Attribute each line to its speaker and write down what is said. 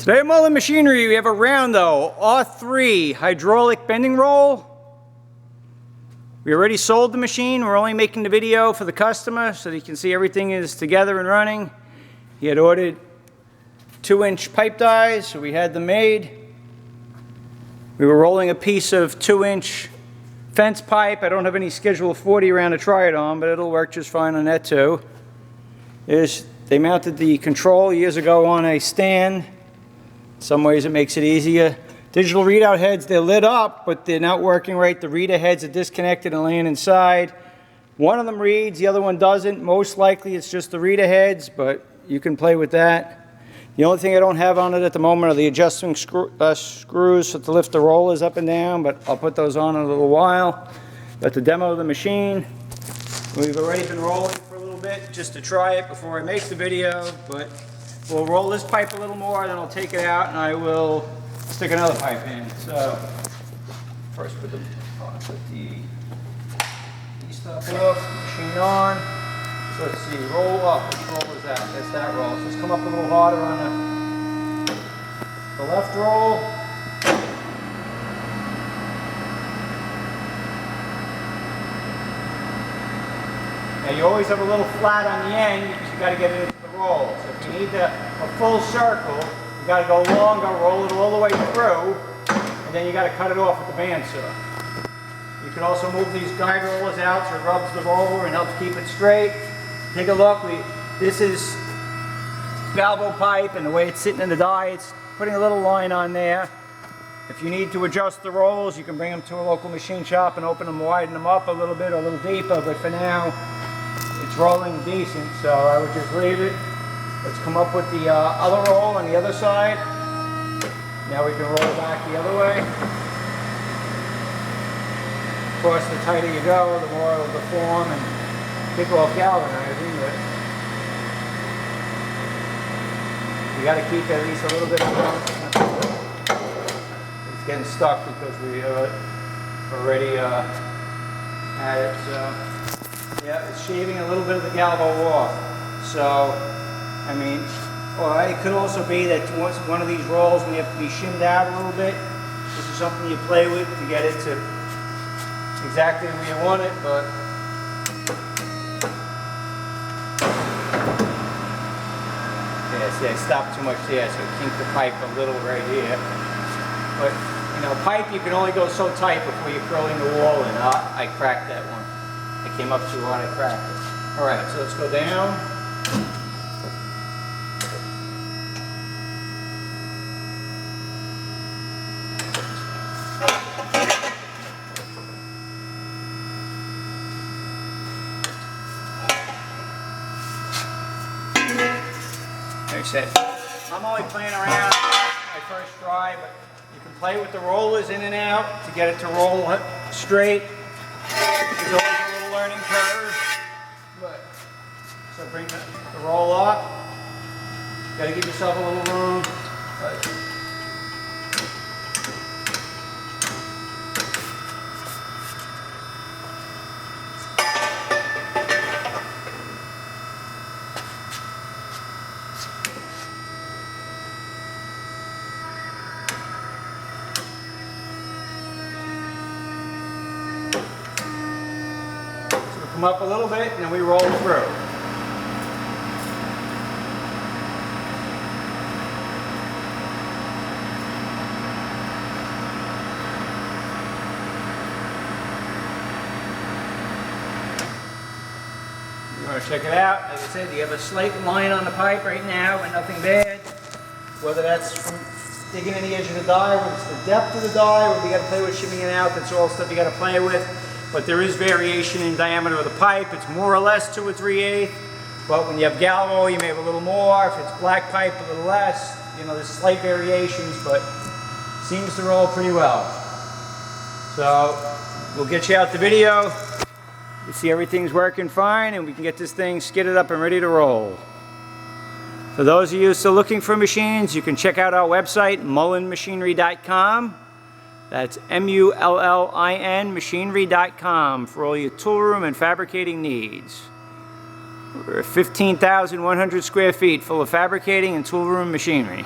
Speaker 1: Today at Mullin Machinery we have a Roundo R-3 hydraulic bending roll. We already sold the machine. We're only making the video for the customer so that you can see everything is together and running. He had ordered 2-inch pipe dies, so we had them made. We were rolling a piece of 2-inch fence pipe. I don't have any Schedule 40 around to try it on, but it'll work just fine on that too. They mounted the control years ago on a stand. In some ways it makes it easier. Digital readout heads, they're lit up, but they're not working right. The reader heads are disconnected and laying inside. One of them reads, the other one doesn't. Most likely it's just the reader heads, but you can play with that. The only thing I don't have on it at the moment are the adjusting screws to lift the rollers up and down, but I'll put those on in a little while. Got the demo of the machine. We've already been rolling for a little bit just to try it before I make the video, but we'll roll this pipe a little more, then I'll take it out and I will stick another pipe in. So first put the stuff off, machine on. So let's see, roll up. Which roll is that? That's that roll. So let's come up a little harder on the left roll. Now you always have a little flat on the end because you got to get it into the roll. So if you need a full circle, you got to go longer, roll it all the way through, and then you got to cut it off with the bandsaw. You can also move these guide rollers out so it rubs the roller and helps keep it straight. Take a look. This is galvo pipe, and the way it's sitting in the die, it's putting a little line on there. If you need to adjust the rolls, you can bring them to a local machine shop and open them, widen them up a little bit or a little deeper, but for now, it's rolling decent, so I would just leave it. Let's come up with the other roll on the other side. Now we can roll back the other way. Of course, the tighter you go, the more it'll deform and kick off galvanizing, but you got to keep at least a little bit of it's getting stuck because we already had it, so yeah, it's shaving a little bit of the galvo off. So, I mean, or it could also be that once one of these rolls may have to be shimmed out a little bit. This is something you play with to get it to exactly where you want it, but yeah, stop too much there, so kink the pipe a little right here. But, you know, pipe you can only go so tight before you're curling the wall, and I cracked that one. I came up too hard, I cracked it. Alright, so let's go down. Like I said, I'm only playing around my first try, but you can play with the rollers in and out to get it to roll straight. There's always a little learning curve, but so bring the roll up. Got to give yourself a little room. Come up a little bit and then we roll through. You want to check it out. Like I said, you have a slight line on the pipe right now, but nothing bad. Whether that's from digging in the edge of the die, whether it's the depth of the die, whether you got to play with shimmying it out, that's all stuff you got to play with. But there is variation in diameter of the pipe. It's more or less 2 3/8. But when you have galvo, you may have a little more. If it's black pipe, a little less. You know, there's slight variations, but seems to roll pretty well. So we'll get you out the video. You see everything's working fine, and we can get this thing skidded up and ready to roll. For those of you still looking for machines, you can check out our website, mullinmachinery.com. That's MULLIN machinery.com for all your tool room and fabricating needs. We're 15,100 square feet full of fabricating and tool room machinery.